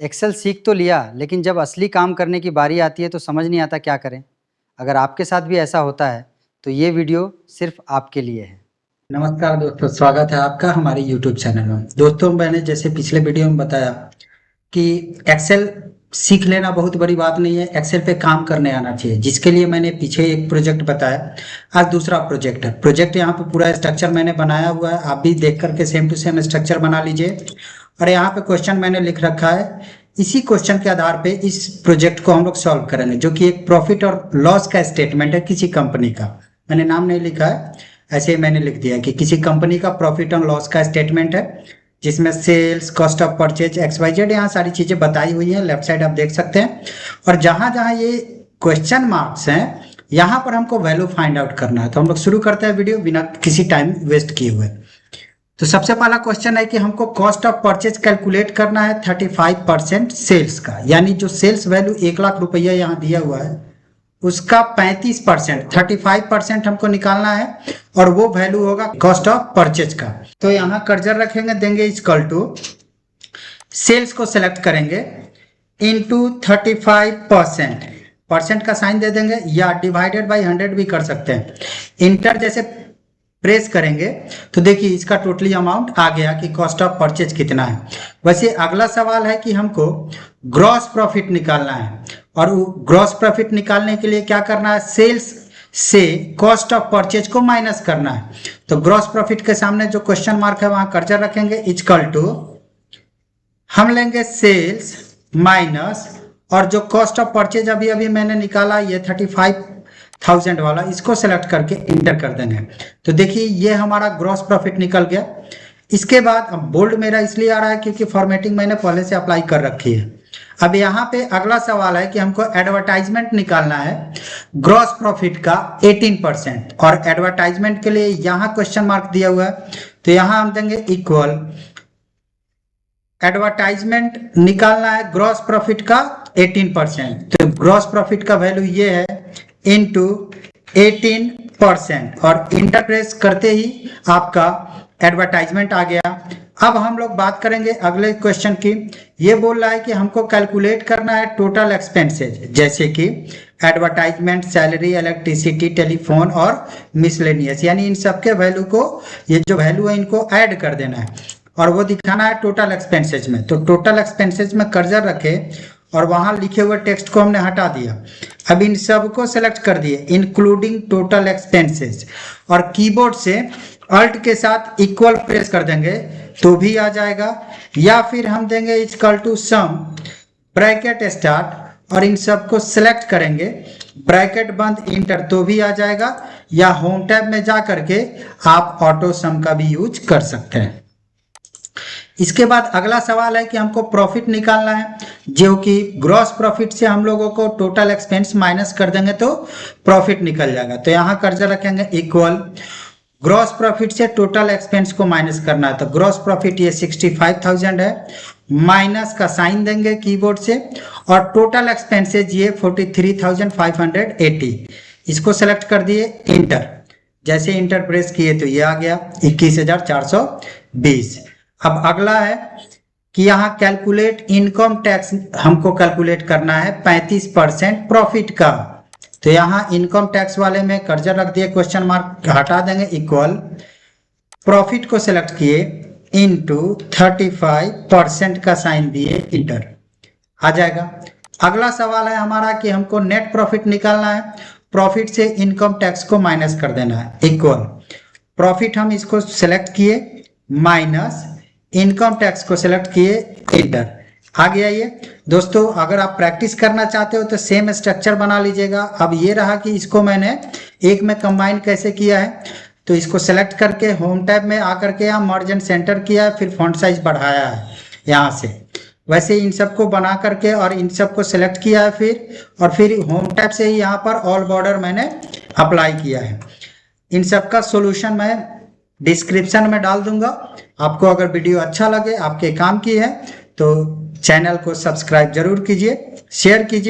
Excel सीख तो लिया, लेकिन जब असली काम करने की बारी आती है तो समझ नहीं आता क्या करें। अगर आपके साथ भी ऐसा होता है तो ये वीडियो सिर्फ आपके लिए है। नमस्कार दोस्तों, स्वागत है आपका हमारे YouTube चैनल में। दोस्तों, मैंने जैसे पिछले वीडियो में बताया कि एक्सेल सीख लेना बहुत बड़ी बात नहीं है, एक्सेल पे काम करने आना चाहिए, जिसके लिए मैंने पीछे एक प्रोजेक्ट बताया। आज दूसरा प्रोजेक्ट है। प्रोजेक्ट यहाँ पे पूरा स्ट्रक्चर मैंने बनाया हुआ है, आप भी देख करके सेम टू सेम स्ट्रक्चर बना लीजिए। और यहाँ पे क्वेश्चन मैंने लिख रखा है, इसी क्वेश्चन के आधार पे इस प्रोजेक्ट को हम लोग सॉल्व करेंगे, जो कि एक प्रॉफिट और लॉस का स्टेटमेंट है किसी कंपनी का। मैंने नाम नहीं लिखा है, ऐसे ही मैंने लिख दिया कि किसी कंपनी का प्रॉफिट और लॉस का स्टेटमेंट है, जिसमें sales, cost of purchase, XYZ यहाँ सारी चीजें बताई हुई हैं। लेफ्ट साइड आप देख सकते हैं। और जहां जहां ये क्वेश्चन मार्क्स हैं, यहाँ पर हमको वैल्यू फाइंड आउट करना है। तो हम लोग शुरू करते हैं वीडियो बिना किसी टाइम वेस्ट किए हुए। तो सबसे पहला क्वेश्चन है कि हमको कॉस्ट ऑफ परचेज कैलकुलेट करना है 35% सेल्स का, यानी जो सेल्स वैल्यू 1,00,000 रुपया यहाँ दिया हुआ है उसका 35%, 35% हमको निकालना है, और वो वैल्यू होगा कॉस्ट ऑफ परचेज का। तो यहाँ कर्जर रखेंगे, देंगे इक्वल टू, सेल्स को सिलेक्ट करेंगे, इनटू 35%, परसेंट का साइन दे देंगे, या डिवाइडेड बाई 100 भी कर सकते हैं। इंटर जैसे प्रेस करेंगे तो देखिए इसका टोटली अमाउंट आ गया कि कॉस्ट ऑफ परचेज कितना है। वैसे अगला सवाल है कि हमको ग्रॉस प्रॉफिट निकालना है, और ग्रॉस प्रॉफिट निकालने के लिए क्या करना है, सेल्स से कॉस्ट ऑफ परचेज को माइनस करना है। तो ग्रॉस प्रॉफिट के सामने जो क्वेश्चन मार्क है वहां कर्सर रखेंगे, इक्वल टू, हम लेंगे सेल्स माइनस, और जो कॉस्ट ऑफ परचेज अभी अभी मैंने निकाला ये 35,000 वाला, इसको सेलेक्ट करके इंटर कर देंगे। तो देखिए ये हमारा ग्रॉस प्रॉफिट निकल गया। इसके बाद अब बोल्ड मेरा इसलिए आ रहा है क्योंकि फॉर्मेटिंग मैंने पहले से अप्लाई कर रखी है। अब यहाँ पे अगला सवाल है कि हमको एडवर्टाइजमेंट निकालना है ग्रॉस प्रॉफिट का 18%, और एडवर्टाइजमेंट के लिए यहाँ क्वेश्चन मार्क दिया हुआ है, तो यहाँ हम देंगे इक्वल, एडवर्टाइजमेंट निकालना है ग्रॉस प्रॉफिट का 18%, तो ग्रॉस प्रॉफिट का वैल्यू ये है इनटू 18%, और इंटर प्रेस करते ही आपका एडवर्टाइजमेंट आ गया। अब हम लोग बात करेंगे अगले क्वेश्चन की। ये बोल रहा है कि हमको कैलकुलेट करना है टोटल एक्सपेंसेज, जैसे कि एडवर्टाइजमेंट, सैलरी, इलेक्ट्रिसिटी, टेलीफोन और मिसलेनियस, यानी इन सब के वैल्यू को, ये जो वैल्यू है इनको ऐड कर देना है, और वो दिखाना है टोटल एक्सपेंसेज में। तो टोटल एक्सपेंसेज में कर्सर रखे और वहां लिखे हुए टेक्स्ट को हमने हटा दिया। अब इन सब को सेलेक्ट कर दिए, इंक्लूडिंग टोटल एक्सपेंसेज, और कीबोर्ड से अल्ट के साथ इक्वल प्रेस कर देंगे तो भी आ जाएगा, या फिर हम देंगे equal to sum, bracket start, और इन सब को सिलेक्ट करेंगे, ब्रैकेट बंद, इंटर, तो भी आ जाएगा, या होम टैब में जा करके आप ऑटो सम का भी यूज कर सकते हैं। इसके बाद अगला सवाल है कि हमको प्रॉफिट निकालना है, जो कि ग्रॉस प्रॉफिट से हम लोगों को टोटल एक्सपेंस माइनस कर देंगे तो प्रॉफिट निकल जाएगा। तो यहाँ कर्सर रखेंगे इक्वल, ग्रॉस प्रॉफिट से टोटल एक्सपेंस को माइनस करना है, तो ग्रॉस प्रॉफिट ये 65,000 है, माइनस का साइन देंगे कीबोर्ड से, और टोटल एक्सपेंसेज ये 43,580, इसको सेलेक्ट कर दिए, इंटर। जैसे इंटर प्रेस किए तो ये आ गया 21,420। अब अगला है कि यहाँ कैलकुलेट इनकम टैक्स, हमको कैलकुलेट करना है 35% प्रॉफिट का। तो यहाँ इनकम टैक्स वाले में कर्सर रख दिए, क्वेश्चन मार्क हटा देंगे, इक्वल, प्रॉफिट को सिलेक्ट किए, इनटू 35% का साइन दिए, इंटर, आ जाएगा। अगला सवाल है हमारा कि हमको नेट प्रॉफिट निकालना है, प्रॉफिट से इनकम टैक्स को माइनस कर देना है, इक्वल, प्रॉफिट हम इसको सिलेक्ट किए, माइनस इनकम टैक्स को सिलेक्ट किए, इंटर, आ गया ये। दोस्तों, अगर आप प्रैक्टिस करना चाहते हो तो सेम स्ट्रक्चर बना लीजिएगा। अब ये रहा कि इसको मैंने एक में कंबाइन कैसे किया है, तो इसको सेलेक्ट करके होम टैब में आकर के यहाँ मर्ज एंड सेंटर किया है, फिर फॉन्ट साइज बढ़ाया है यहाँ से। वैसे इन सबको बना करके और इन सबको सेलेक्ट किया है फिर होम टैब से ही यहाँ पर ऑल बॉर्डर मैंने अप्लाई किया है। इन सब का सोल्यूशन मैं डिस्क्रिप्शन में डाल दूंगा। आपको अगर वीडियो अच्छा लगे, आपके काम की है, तो चैनल को सब्सक्राइब जरूर कीजिए, शेयर कीजिए।